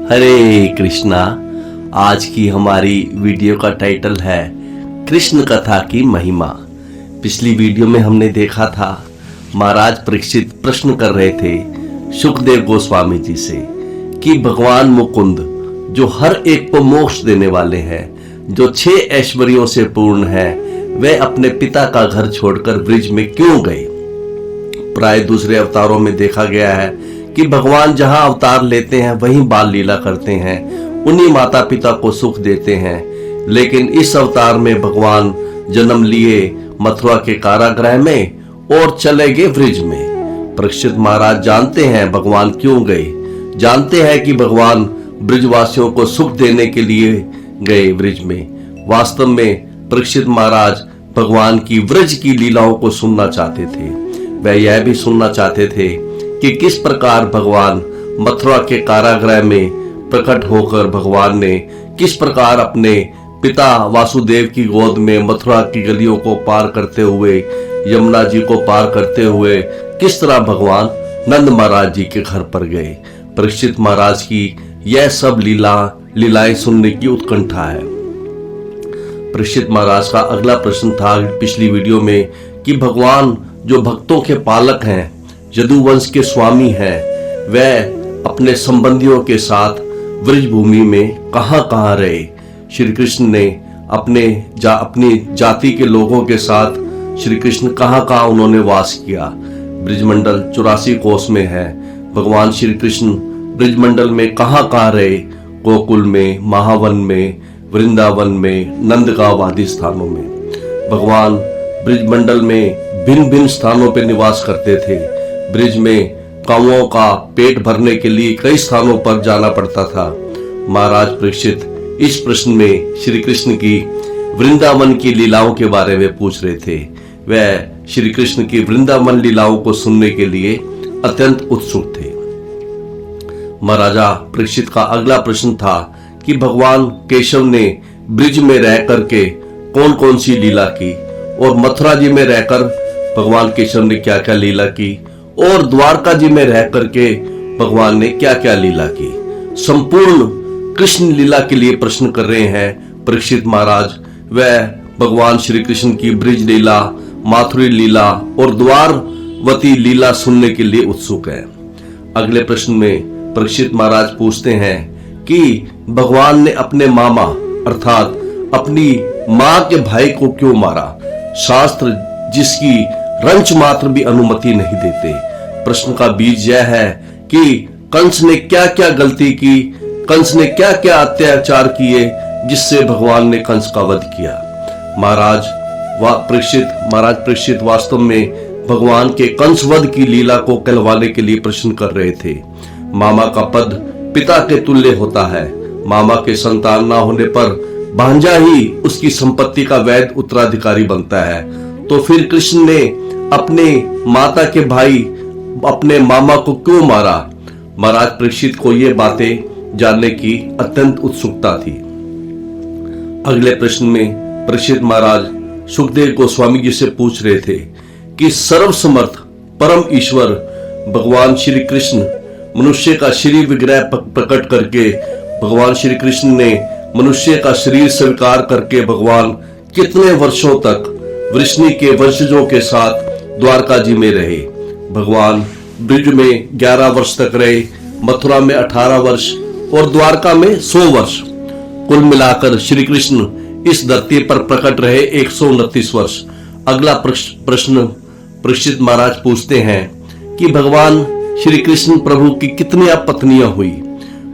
हरे कृष्णा। आज की हमारी वीडियो का टाइटल है कृष्ण कथा की महिमा। पिछली वीडियो में हमने देखा था महाराज परीक्षित प्रश्न कर रहे थे सुखदेव गोस्वामी जी से कि भगवान मुकुंद जो हर एक को मोक्ष देने वाले हैं, जो 6 ऐश्वर्यों से पूर्ण है, वे अपने पिता का घर छोड़कर ब्रिज में क्यों गए। प्राय दूसरे अवतारों में देखा गया है कि भगवान जहां अवतार लेते हैं वहीं बाल लीला करते हैं, उन्हीं माता पिता को सुख देते हैं। लेकिन इस अवतार में भगवान जन्म लिए मथुरा के कारागृह में और चले गए ब्रिज में। परीक्षित महाराज जानते हैं भगवान क्यों गए, जानते हैं कि भगवान ब्रिजवासियों को सुख देने के लिए गए ब्रिज में। वास्तव में परीक्षित महाराज भगवान की ब्रज की लीलाओं को सुनना चाहते थे। वह यह भी सुनना चाहते थे कि किस प्रकार भगवान मथुरा के कारागृह में प्रकट होकर भगवान ने किस प्रकार अपने पिता वासुदेव की गोद में मथुरा की गलियों को पार करते हुए, यमुना जी को पार करते हुए किस तरह भगवान नंद महाराज जी के घर पर गए। परीक्षित महाराज की यह सब लीलाएं सुनने की उत्कंठा है। परीक्षित महाराज का अगला प्रश्न था पिछली वीडियो में कि भगवान जो भक्तों के पालक हैं, यदुवंश के स्वामी हैं, वह अपने संबंधियों के साथ ब्रज भूमि में कहां रहे। श्री कृष्ण ने अपनी जाति के लोगों के साथ श्री कृष्ण कहां उन्होंने वास किया। ब्रिजमंडल 84 कोस में है। भगवान श्री कृष्ण ब्रिजमंडल में कहां रहे। गोकुल में, महावन में, वृंदावन में, नंदगांव आदि स्थानों में। भगवान ब्रिजमंडल में भिन्न भिन्न स्थानों पर निवास करते थे। ब्रिज में काउओं का पेट भरने के लिए कई स्थानों पर जाना पड़ता था। महाराज परीक्षित इस प्रश्न में श्री कृष्ण की वृंदावन की लीलाओं के बारे में पूछ रहे थे। वह श्री कृष्ण की वृंदावन लीलाओं को सुनने के लिए अत्यंत उत्सुक थे। महाराजा परीक्षित का अगला प्रश्न था कि भगवान केशव ने ब्रिज में रह करके कौन कौन सी लीला की और मथुरा जी में रहकर भगवान केशव ने क्या क्या लीला की और द्वारका जी में रह करके भगवान ने क्या क्या लीला की। संपूर्ण कृष्ण लीला के लिए प्रश्न कर रहे हैं परीक्षित महाराज। वह भगवान श्री कृष्ण की ब्रिज लीला, माथुरी लीला और द्वारवती लीला सुनने के लिए उत्सुक है। अगले प्रश्न में परीक्षित महाराज पूछते हैं कि भगवान ने अपने मामा अर्थात अपनी मां के भाई को क्यों मारा। शास्त्र जिसकी रंच मात्र भी अनुमति नहीं देते। प्रश्न का बीज यह है कि कंस ने क्या क्या गलती की, कंस ने क्या क्या अत्याचार किए जिससे भगवान ने कंस का वध किया। महाराज परीक्षित वास्तव में भगवान के कंस वध की लीला को कहलवाने के लिए प्रश्न कर रहे थे। मामा का पद पिता के तुल्य होता है। मामा के संतान ना होने पर भांजा ही उसकी संपत्ति का वैध उत्तराधिकारी बनता है। तो फिर कृष्ण ने अपने माता के भाई अपने मामा को क्यों मारा। महाराज परीक्षित को ये बातें जानने की अत्यंत उत्सुकता थी। अगले प्रश्न में परीक्षित महाराज सुखदेव गोस्वामी जी से पूछ रहे थे कि सर्वसमर्थ परम ईश्वर भगवान श्री कृष्ण मनुष्य का शरीर विग्रह प्रकट करके भगवान श्री कृष्ण ने मनुष्य का शरीर स्वीकार करके भगवान कितने वर्षों तक वृष्णि के वंशजों के साथ द्वारका जी में रहे। भगवान ब्रिज में 11 वर्ष तक रहे, मथुरा में 18 वर्ष और द्वारका में 100 वर्ष। कुल मिलाकर श्री कृष्ण इस धरती पर प्रकट रहे 129 वर्ष। अगला प्रश्न परीक्षित महाराज पूछते हैं कि भगवान श्री कृष्ण प्रभु की कितनी पत्नियां हुई।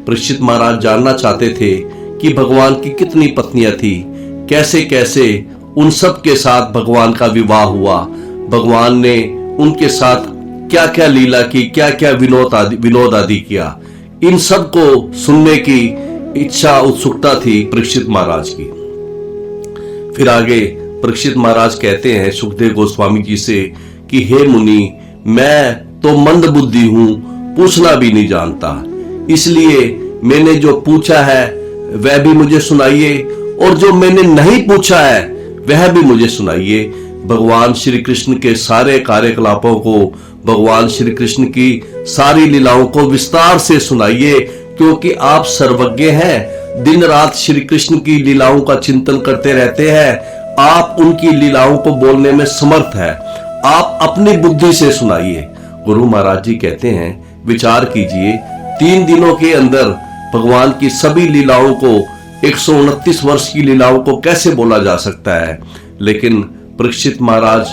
परीक्षित महाराज जानना चाहते थे कि भगवान की कितनी पत्नियां थी, कैसे कैसे उन सब के साथ भगवान का विवाह हुआ, भगवान ने उनके साथ क्या क्या लीला की, क्या क्या विनोद आदि किया। इन सब को सुनने की इच्छा उत्सुकता थी परीक्षित महाराज की। फिर आगे परीक्षित महाराज कहते हैं सुखदेव गोस्वामी जी से कि हे मुनि, मैं तो मंद बुद्धि हूं, पूछना भी नहीं जानता, इसलिए मैंने जो पूछा है वह भी मुझे सुनाइए और जो मैंने नहीं पूछा है वह भी मुझे सुनाइए। भगवान श्री कृष्ण के सारे कार्यकलापों को, भगवान श्री कृष्ण की सारी लीलाओं को विस्तार से सुनाइए, क्योंकि आप सर्वज्ञ हैं, दिन रात श्री कृष्ण की लीलाओं का चिंतन करते रहते हैं, आप उनकी लीलाओं को बोलने में समर्थ है, आप अपनी बुद्धि से सुनाइए। गुरु महाराज जी कहते हैं, विचार कीजिए, 3 दिनों के अंदर भगवान की सभी लीलाओं को, 129 वर्ष की लीलाओं को कैसे बोला जा सकता है? लेकिन परीक्षित महाराज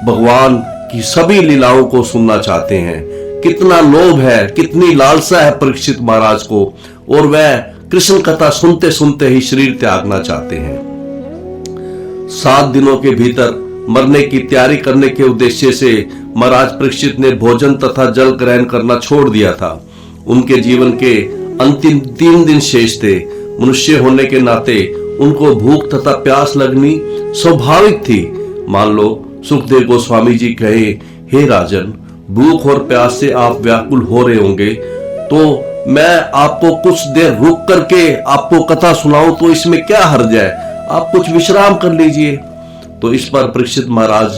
भगवान की सभी लीलाओं को सुनना चाहते हैं। कितना लोभ है, कितनी लालसा है परीक्षित महाराज को, और वह कृष्ण कथा सुनते सुनते ही शरीर त्यागना चाहते हैं। 7 दिनों के भीतर मरने की तैयारी करने के उद्देश्य से महाराज परीक्षित ने भोजन तथा जल ग्रहण करना छोड़ दिया था। उनके जीवन के अंतिम 3 दिन शेष थे। मनुष्य होने के नाते उनको भूख तथा प्यास लगनी स्वाभाविक थी। मान लो सुखदेव गोस्वामी जी कहे, हे राजन, भूख और प्यास से आप व्याकुल हो रहे होंगे, तो मैं आपको कुछ देर रुक करके आपको कथा सुनाऊं तो इसमें क्या हर्ज है, आप कुछ विश्राम कर लीजिए। तो इस पर परीक्षित महाराज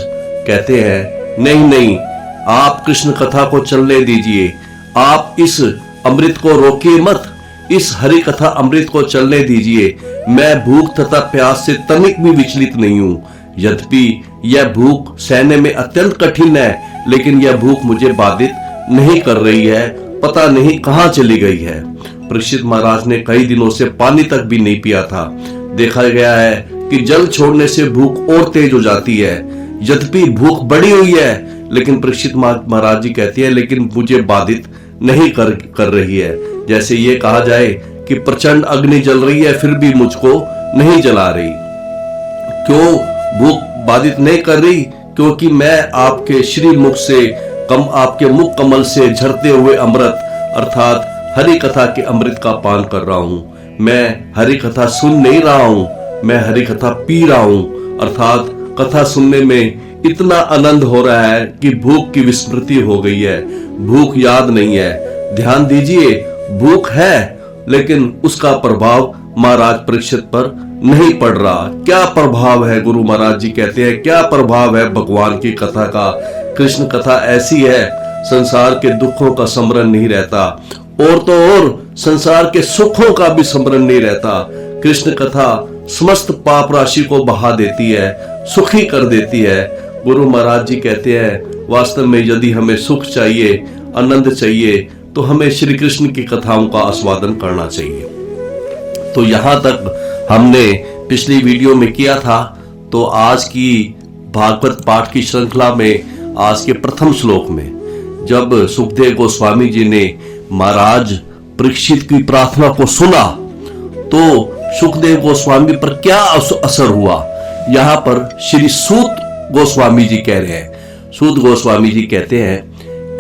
कहते हैं, नहीं नहीं, आप कृष्ण कथा को चलने दीजिए, आप इस अमृत को रोकिए मत, इस हरि कथा अमृत को चलने दीजिए। मैं भूख तथा प्यास से तनिक भी विचलित नहीं हूं। यद्यपि यह भूख सहने में अत्यंत कठिन है, लेकिन यह भूख मुझे बाधित नहीं कर रही है, पता नहीं कहां चली गई है। परीक्षित महाराज ने कई दिनों से पानी तक भी नहीं पिया था। देखा गया है कि जल छोड़ने से भूख और तेज हो जाती है। यद्यपि भूख बढ़ी हुई है, लेकिन परीक्षित महाराज जी कहती है, लेकिन मुझे बाधित नहीं कर रही है। जैसे ये कहा जाए कि प्रचंड अग्नि जल रही है, फिर भी मुझको नहीं जला रही। क्यों भूख बाधित नहीं कर रही? क्योंकि मैं आपके श्री मुख से आपके मुख कमल से झरते हुए अमृत अर्थात हरि कथा के अमृत का पान कर रहा हूं। मैं हरि कथा सुन नहीं रहा हूं, मैं हरि कथा पी रहा हूं। अर्थात कथा सुनने में इतना आनंद हो रहा है कि भूख की विस्मृति हो गई है, भूख याद नहीं है। ध्यान दीजिए, भूख है, लेकिन उसका प्रभाव महाराज परीक्षित पर नहीं पड़ रहा। क्या प्रभाव है? गुरु महाराज जी कहते हैं, क्या प्रभाव है भगवान की कथा का? कृष्ण कथा ऐसी है, संसार के दुखों का स्मरण नहीं रहता, और तो और संसार के सुखों का भी स्मरण नहीं रहता। कृष्ण कथा समस्त पाप राशि को बहा देती है, सुखी कर देती है। गुरु महाराज जी कहते हैं, वास्तव में यदि हमें सुख चाहिए, आनंद चाहिए, तो हमें श्री कृष्ण की कथाओं का आस्वादन करना चाहिए। तो यहां तक हमने पिछली वीडियो में किया था। तो आज की भागवत पाठ की श्रृंखला में आज के प्रथम श्लोक में जब सुखदेव गोस्वामी जी ने महाराज परीक्षित की प्रार्थना को सुना, तो सुखदेव गोस्वामी पर क्या असर हुआ, यहां पर श्री सूत गोस्वामी जी कह रहे हैं। सूत गोस्वामी जी कहते हैं,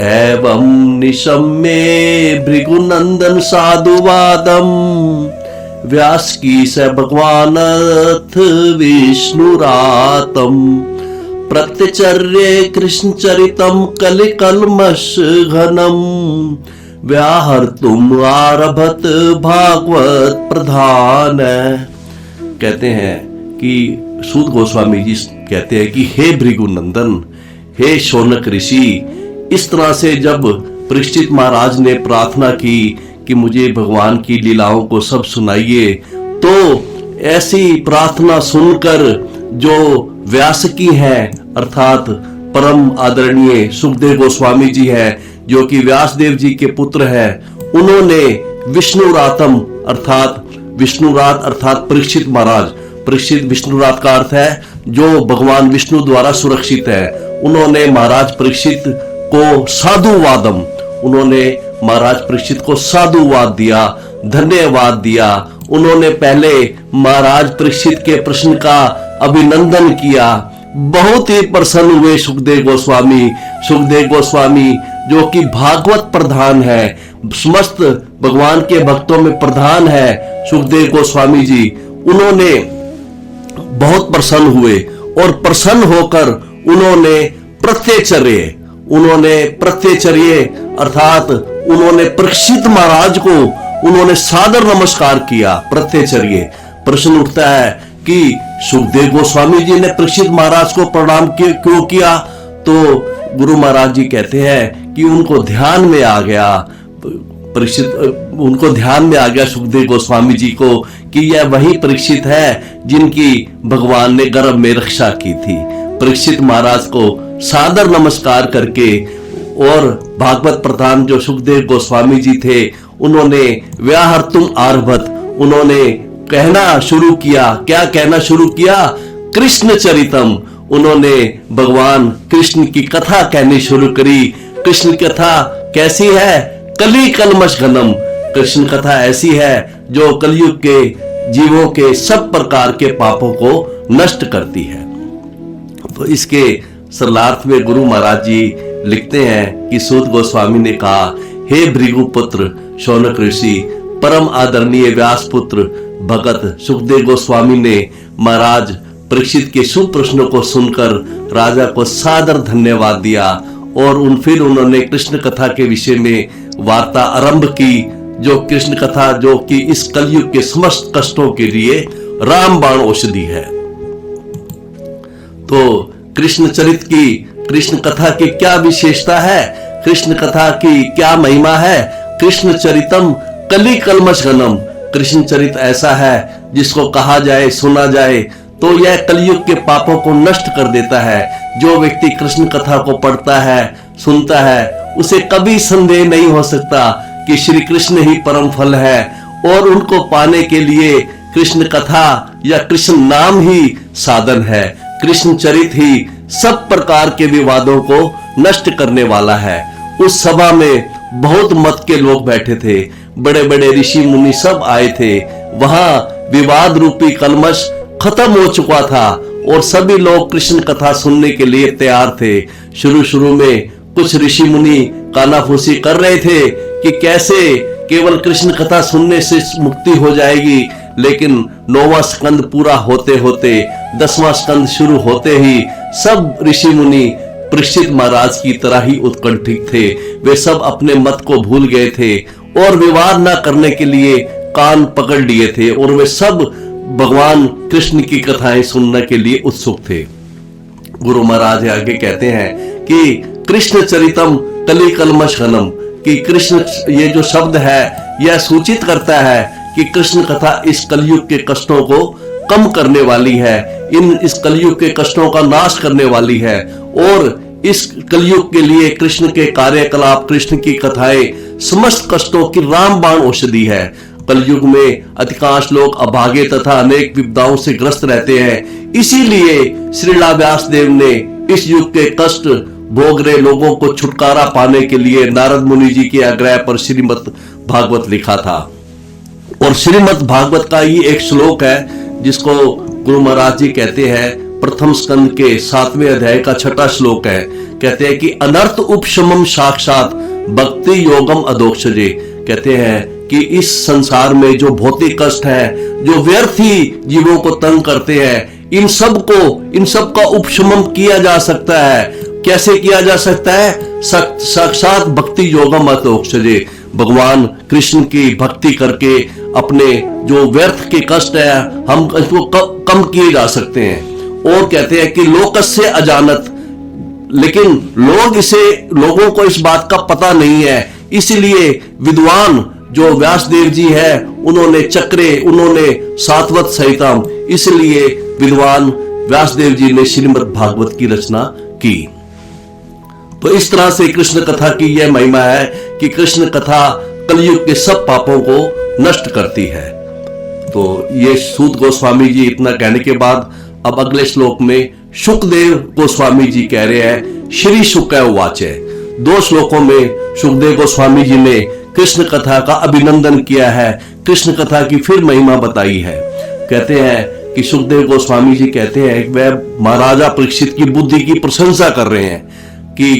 एवं निशम्ये भृगुनंदन साधुवादम व्यास की स भगवानथ विष्णुरातम प्रत्यचर्ये कृष्ण चरितम कलिकल्मष घनम व्याहर्तुम आरभत भागवत प्रधान। कहते हैं कि सूत गोस्वामी जी कहते हैं कि हे भृगुनंदन, हे शौनक ऋषि, इस तरह से जब परीक्षित महाराज ने प्रार्थना की कि मुझे भगवान की लीलाओं को सब सुनाइए, तो ऐसी प्रार्थना सुनकर जो व्यासकी है अर्थात परम आदरणीय सुखदेव गोस्वामी जी हैं, जो कि व्यासदेव जी के पुत्र हैं, उन्होंने विष्णुरातम अर्थात विष्णुरात अर्थात परीक्षित महाराज, परीक्षित विष्णुरात का अर्थ है जो भगवान विष्णु द्वारा सुरक्षित है। उन्होंने महाराज परीक्षित को साधुवादम, उन्होंने महाराज परीक्षित को साधुवाद दिया, धन्यवाद दिया। उन्होंने पहले महाराज परीक्षित के प्रश्न का अभिनंदन किया। बहुत ही प्रसन्न हुए सुखदेव गोस्वामी। सुखदेव गोस्वामी जो कि भागवत प्रधान है, समस्त भगवान के भक्तों में प्रधान है सुखदेव गोस्वामी जी, उन्होंने बहुत प्रसन्न हुए और प्रसन्न होकर उन्होंने प्रत्यचर्य अर्थात उन्होंने परीक्षित महाराज को उन्होंने सादर नमस्कार किया। प्रत्यचर्य प्रश्न उठता है कि सुखदेव गोस्वामी जी ने परीक्षित महाराज को प्रणाम क्यों किया? तो गुरु महाराज जी कहते हैं कि उनको ध्यान में आ गया, परीक्षित उनको ध्यान में आ गया सुखदेव गोस्वामी जी को कि यह वही परीक्षित है जिनकी भगवान ने गर्भ में रक्षा की थी। परीक्षित महाराज को सादर नमस्कार करके और भागवत प्रधान जो सुखदेव गोस्वामी जी थे उन्होंने व्याहर्तुम आरभत, उन्होंने कहना शुरू किया। क्या कहना शुरू किया? कृष्ण चरितम। उन्होंने भगवान कृष्ण की कथा कहनी शुरू करी। कृष्ण कथा कैसी है? कली कलमश घनम। कृष्ण कथा ऐसी है जो कलयुग के जीवों के सब प्रकार के पापों को नष्ट करती है। तो इसके सरलार्थ में गुरु महाराज जी लिखते हैं कि सूत गोस्वामी ने कहा, हे भृगुपुत्र शौनक ऋषि, परम आदरणीय व्यास पुत्र भगत सुखदेव गोस्वामी ने महाराज परीक्षित के सुप्रश्नों को सुनकर राजा को सादर धन्यवाद दिया और फिर उन्होंने कृष्ण कथा के विषय में वार्ता आरंभ की, जो कृष्ण कथा जो कि इस कलयुग के समस्त कष्टों के लिए रामबाण औषधि है। तो कृष्ण चरित की, कृष्ण कथा की क्या विशेषता है, कृष्ण कथा की क्या महिमा है? कृष्ण चरितम कली कलमश घनम। कृष्ण चरित ऐसा है जिसको कहा जाए, सुना जाए तो यह कलयुग के पापों को नष्ट कर देता है। जो व्यक्ति कृष्ण कथा को पढ़ता है, सुनता है, उसे कभी संदेह नहीं हो सकता कि श्री कृष्ण ही परम फल है और उनको पाने के लिए कृष्ण कथा या कृष्ण नाम ही साधन है। कृष्ण चरित ही सब प्रकार के विवादों को नष्ट करने वाला है। उस सभा में बहुत मत के लोग बैठे थे, बड़े बड़े ऋषि मुनि सब आए थे। वहां विवाद रूपी कलमश खत्म हो चुका था और सभी लोग कृष्ण कथा सुनने के लिए तैयार थे। शुरू में कुछ ऋषि मुनि कानाफूसी कर रहे थे कि कैसे केवल कृष्ण कथा सुनने से मुक्ति हो जाएगी, लेकिन 9वां स्कंद पूरा होते होते 10वां स्कंद शुरू होते ही सब ऋषि मुनि परीक्षित महाराज की तरह ही उत्कंठित थे। वे सब अपने मत को भूल गए थे और विवाद न करने के लिए कान पकड़ लिए थे और वे सब भगवान कृष्ण की कथाएं सुनने के लिए उत्सुक थे। गुरु महाराज आगे कहते हैं कि कृष्ण चरितम कली कलमश घनम, कि कृष्ण ये जो शब्द है यह सूचित करता है कि कृष्ण कथा इस कलयुग के कष्टों को कम करने वाली है, इस कलयुग के कष्टों का नाश करने वाली है और इस कलयुग के लिए कृष्ण के कार्यकलाप, कृष्ण की कथाएं समस्त कष्टों की रामबाण औषधि है। कलयुग में अधिकांश लोग अभागे तथा अनेक विपदाओं से ग्रस्त रहते हैं, इसीलिए श्रीला व्यासदेव ने इस युग के कष्ट भोग रहे लोगों को छुटकारा पाने के लिए नारद मुनि जी के आग्रह पर श्रीमद् भागवत लिखा था। और श्रीमद् भागवत का ही एक श्लोक है जिसको गुरु महाराज जी कहते हैं, प्रथम स्कंद के 7वें अध्याय का 6वां श्लोक है। कहते हैं कि अनर्थ उपशमम साक्षात भक्ति योगम अधोक्षजे। कहते हैं कि इस संसार में जो भौतिक कष्ट है, जो व्यर्थ ही जीवों को तंग करते हैं, इन सब का उपशमन किया जा सकता है। कैसे किया जा सकता है? साक्षात भक्ति योगम अधोक्षजे। भगवान कृष्ण की भक्ति करके अपने जो व्यर्थ के कष्ट है हम इसको कम किए जा सकते हैं। और कहते हैं कि लोकस्य अजानत, लेकिन लोगों को इस बात का पता नहीं है, इसलिए विद्वान जो व्यासदेव जी है उन्होंने चक्रे, उन्होंने सातवत सहितम, इसलिए विद्वान व्यासदेव जी ने श्रीमद् भागवत की रचना की। तो इस तरह से कृष्ण कथा की यह महिमा है कि कृष्ण कथा कलयुग के सब पापों को नष्ट करती है। तो ये सूत गोस्वामी जी इतना कहने के बाद अब अगले श्लोक में सुखदेव गोस्वामी जी कह रहे हैं, श्री शुक वाचे। 2 श्लोकों में सुखदेव गोस्वामी जी ने कृष्ण कथा का अभिनंदन किया है, कृष्ण कथा की फिर महिमा बताई है। कहते हैं कि सुखदेव गोस्वामी जी कहते हैं वह महाराजा परीक्षित की बुद्धि की प्रशंसा कर रहे हैं कि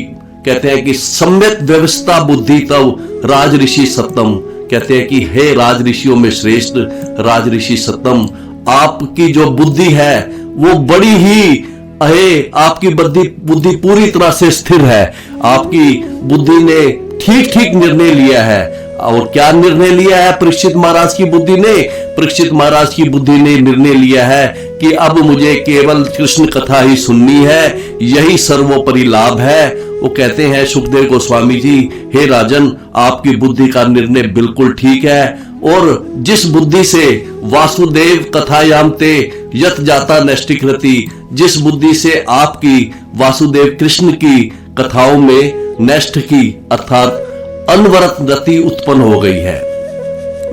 कहते हैं कि सम्यक व्यवस्था बुद्धि तव राज ऋषि सत्तम। कहते हैं कि हे राज ऋषियों में श्रेष्ठ राज ऋषि सत्तम, आपकी जो बुद्धि है वो बड़ी ही आपकी बुद्धि पूरी तरह से स्थिर है। आपकी बुद्धि ने ठीक ठीक निर्णय लिया है। और क्या निर्णय लिया है परीक्षित महाराज की बुद्धि ने? परीक्षित महाराज की बुद्धि ने निर्णय लिया है कि अब मुझे केवल कृष्ण कथा ही सुननी है, यही सर्वोपरि लाभ है। वो कहते हैं सुखदेव गोस्वामी जी, हे राजन, आपकी बुद्धि का निर्णय बिल्कुल ठीक है, और जिस बुद्धि से वासुदेव कथायाम ते यत जाता नैष्टिकृति, जिस बुद्धि से आपकी वासुदेव कृष्ण की कथाओं में नैष्ठ की अर्थात अनवरत गति उत्पन्न हो गई है,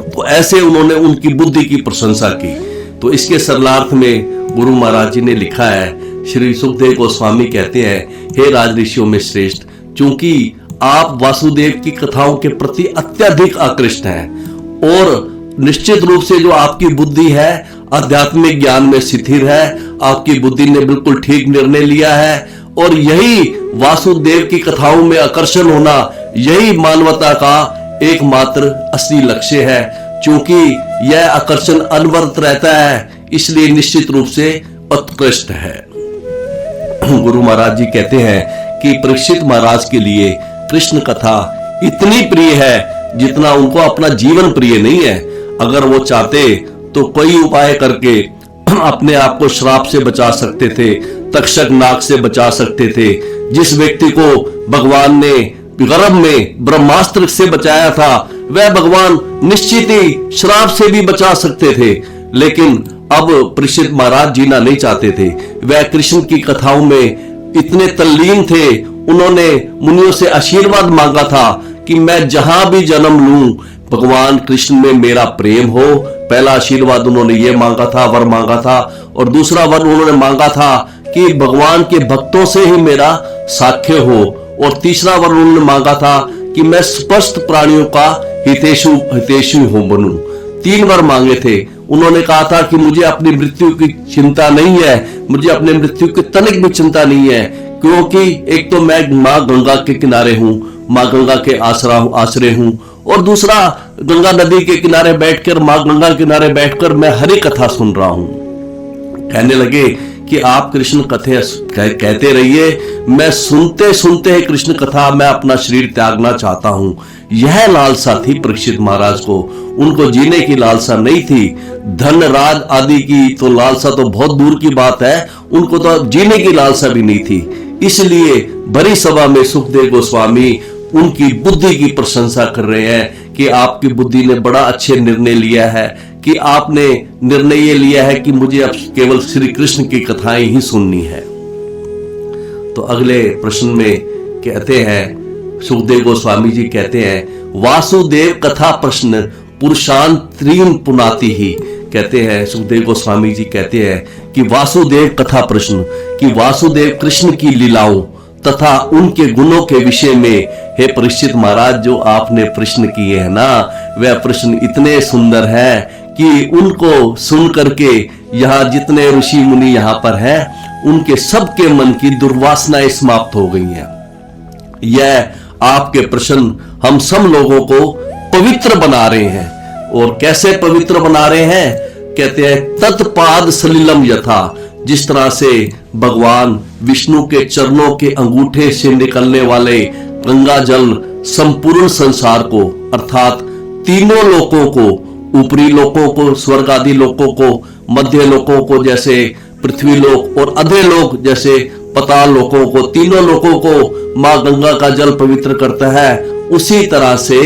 तो ऐसे उन्होंने उनकी बुद्धि की प्रशंसा की। तो इसके सरलार्थ में गुरु महाराज जी ने लिखा है, श्री सुखदेव गोस्वामी कहते हैं, हे राज ऋषियों में श्रेष्ठ, चूंकि आप वासुदेव की कथाओं के प्रति अत्यधिक आकृष्ट हैं और निश्चित रूप से जो आपकी बुद्धि है आध्यात्मिक ज्ञान में स्थिर है, आपकी बुद्धि ने बिल्कुल ठीक निर्णय लिया है, और यही वासुदेव की कथाओं में आकर्षण होना, यही मानवता का एकमात्र असली लक्ष्य है। क्योंकि यह आकर्षण अनवरत रहता है, इसलिए निश्चित रूप से उत्कृष्ट है। गुरु महाराज जी कहते हैं कि परीक्षित महाराज के लिए कृष्ण कथा इतनी प्रिय है जितना उनको अपना जीवन प्रिय नहीं है। अगर वो चाहते तो कई उपाय करके अपने आप को श्राप से बचा सकते थे, तक्षक नाग से बचा सकते थे। जिस व्यक्ति को भगवान ने गर्भ में ब्रह्मास्त्र से बचाया था, वह भगवान निश्चित ही श्राप से भी बचा सकते थे, लेकिन अब परीक्षित महाराज जीना नहीं चाहते थे। वह कृष्ण की कथाओं में इतने तल्लीन थे, उन्होंने मुनियों से आशीर्वाद मांगा था कि मैं जहां भी जन्म लूं भगवान कृष्ण में मेरा प्रेम हो। पहला आशीर्वाद उन्होंने ये मांगा था, वर मांगा था, और दूसरा वर उन्होंने मांगा था कि भगवान के भक्तों से ही मेरा साख्य हो, और तीसरा वर उन्होंने मांगा था कि मैं स्पष्ट प्राणियों का हितेशु हो बनूं। 3 वर मांगे थे। उन्होंने कहा था कि मुझे अपनी मृत्यु की चिंता नहीं है, मुझे अपने मृत्यु की तनिक भी चिंता नहीं है, क्योंकि एक तो मैं माँ गंगा के किनारे हूँ, माँ गंगा के आश्रय हूँ, और दूसरा गंगा नदी के किनारे बैठकर, माँ गंगा के किनारे बैठकर मैं हरि कथा सुन रहा हूँ। कहने लगे कि आप कृष्ण कथे कहते रहिए, मैं सुनते सुनते कृष्ण कथा मैं अपना शरीर त्यागना चाहता हूं। यह लालसा थी परीक्षित महाराज को, उनको जीने की लालसा नहीं थी। धन राज आदि की तो लालसा तो बहुत दूर की बात है, उनको तो जीने की लालसा भी नहीं थी। इसलिए भरी सभा में सुखदेव गोस्वामी उनकी बुद्धि की प्रशंसा कर रहे हैं कि आपकी बुद्धि ने बड़ा अच्छे निर्णय लिया है, कि आपने निर्णय ये लिया है कि मुझे अब केवल श्री कृष्ण की कथाएं ही सुननी है। तो अगले प्रश्न में कहते हैं, सुखदेव गोस्वामी जी कहते हैं, वासुदेव कथा प्रश्न पुरुषांतरीन पुनाति ही। कहते हैं सुखदेव गोस्वामी जी कहते हैं कि वासुदेव कथा प्रश्न, कि वासुदेव कृष्ण की लीलाओं तथा उनके गुणों के विषय में हे परीक्षित महाराज जो आपने प्रश्न किए हैं ना, वह प्रश्न इतने सुंदर है कि उनको सुन करके यहाँ जितने ऋषि मुनि यहाँ पर हैं, उनके सबके मन की दुर्वासनाएं समाप्त हो गई हैं। यह आपके प्रश्न हम सब लोगों को पवित्र बना रहे हैं। और कैसे पवित्र बना रहे हैं? कहते हैं तत्पाद सलिलम यथा, जिस तरह से भगवान विष्णु के चरणों के अंगूठे से निकलने वाले गंगा जल संपूर्ण संसार को, अर्थात तीनों लोकों को, ऊपरी लोकों को, स्वर्ग आदि लोकों को, मध्य लोकों को जैसे पृथ्वी लोक, और अधे लोक जैसे पताल लोकों को, तीनों लोकों को मां गंगा का जल पवित्र करता है। उसी तरह से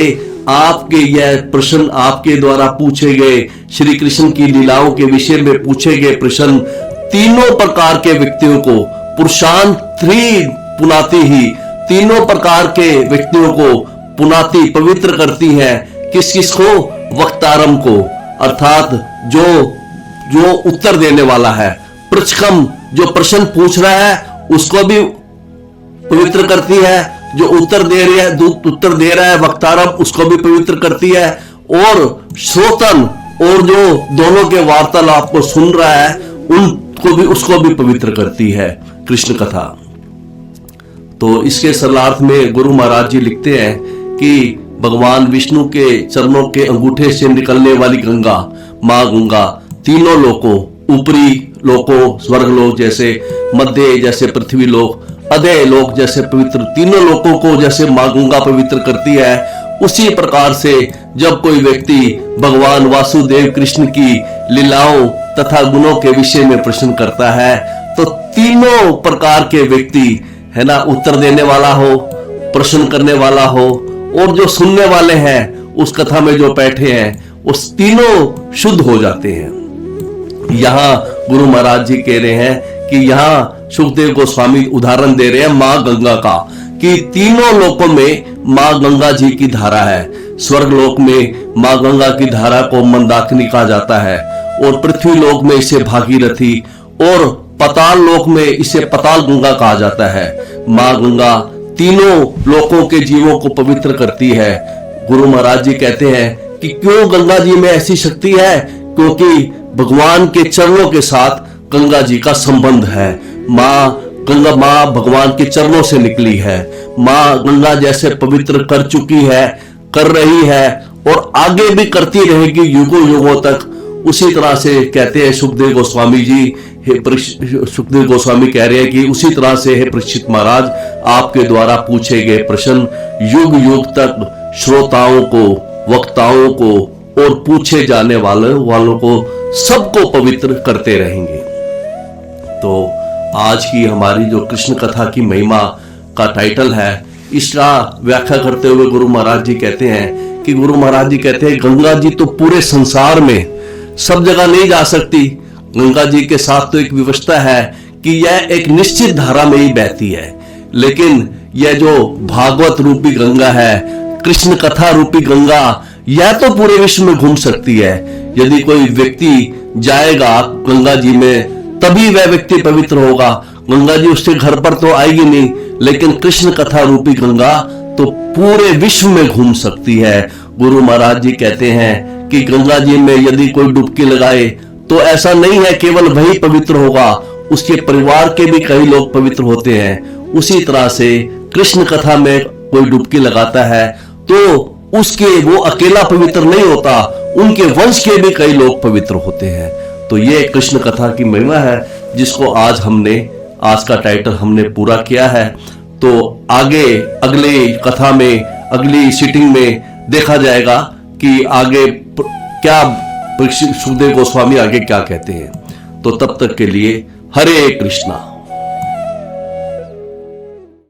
आपके यह प्रश्न, आपके द्वारा पूछे गए श्री कृष्ण की लीलाओं के विषय में पूछे गए प्रश्न तीनों प्रकार के व्यक्तियों को पुरुषांतरीन पुनाति ही, तीनों प्रकार के व्यक्तियों को पुनाति पवित्र करती है। किस किस को? वक्तारम को, अर्थात जो उत्तर देने वाला है, पृच्छकम जो प्रश्न पूछ रहा है उसको भी पवित्र करती है, जो उत्तर दे रहा है वक्तारम उसको भी पवित्र करती है, और श्रोतन और जो दोनों के वार्तालाप को सुन रहा है उनको भी, उसको भी पवित्र करती है कृष्ण कथा। तो इसके सरलार्थ में गुरु महाराज जी लिखते हैं कि भगवान विष्णु के चरणों के अंगूठे से निकलने वाली गंगा, मां गंगा, तीनों लोकों, ऊपरी लोकों स्वर्ग लोक जैसे, मध्य जैसे पृथ्वी लोक, अधे लोक जैसे पवित्र, तीनों लोकों को जैसे मां गंगा पवित्र करती है, उसी प्रकार से जब कोई व्यक्ति भगवान वासुदेव कृष्ण की लीलाओं तथा गुणों के विषय में प्रश्न करता है, तो तीनों प्रकार के व्यक्ति है ना, उत्तर देने वाला हो, प्रश्न करने वाला हो, और जो सुनने वाले हैं उस कथा में जो बैठे हैं, उस तीनों शुद्ध हो जाते हैं। यहाँ गुरु महाराज जी कह रहे हैं कि यहाँ सुखदेव गोस्वामी उदाहरण दे रहे हैं मां गंगा का, कि तीनों लोकों में मां गंगा जी की धारा है। स्वर्ग लोक में मां गंगा की धारा को मंदाकिनी कहा जाता है, और पृथ्वी लोक में इसे भागीरथी, और पाताल लोक में इसे पाताल गंगा कहा जाता है। मां गंगा तीनों लोकों के जीवों को पवित्र करती है। गुरु महाराज जी कहते हैं कि क्यों गंगा जी में ऐसी शक्ति है, क्योंकि भगवान के चरणों के साथ गंगा जी का संबंध है। मां गंगा, मां भगवान के चरणों से निकली है। मां गंगा जैसे पवित्र कर चुकी है, कर रही है, और आगे भी करती रहेगी युगों युगों तक। उसी तरह से कहते हैं सुखदेव गोस्वामी जी, सुखदेव गोस्वामी कह रहे हैं कि उसी तरह से हे परीक्षित महाराज, आपके द्वारा पूछे गए प्रश्न युग युग तक श्रोताओं को, वक्ताओं को और पूछे जाने वालों को सबको पवित्र करते रहेंगे। तो आज की हमारी जो कृष्ण कथा की महिमा का टाइटल है, इसका व्याख्या करते हुए गुरु महाराज जी कहते हैं कि गुरु महाराज जी कहते हैं गंगा जी तो पूरे संसार में सब जगह नहीं जा सकती। गंगा जी के साथ तो एक व्यवस्था है कि यह एक निश्चित धारा में ही बहती है, लेकिन यह जो भागवत रूपी गंगा है, कृष्ण कथा रूपी गंगा, यह तो पूरे विश्व में घूम सकती है। यदि कोई व्यक्ति जाएगा गंगा जी में, तभी वह व्यक्ति पवित्र होगा। गंगा जी उसके घर पर तो आएगी नहीं, लेकिन कृष्ण कथा रूपी गंगा तो पूरे विश्व में घूम सकती है। गुरु महाराज जी कहते हैं कि गंगा जी में यदि कोई डुबकी लगाए तो ऐसा नहीं है केवल वही पवित्र होगा, उसके परिवार के भी कई लोग पवित्र होते हैं। उसी तरह से कृष्ण कथा में कोई डुबकी लगाता है तो उसके वो अकेला पवित्र नहीं होता, उनके वंश के भी कई लोग पवित्र होते हैं। तो ये कृष्ण कथा की महिमा है, जिसको आज का टाइटल हमने पूरा किया है। तो आगे अगले कथा में, अगली सिटिंग में देखा जाएगा कि आगे क्या सुखदेव गोस्वामी आगे क्या कहते हैं। तो तब तक के लिए हरे कृष्णा।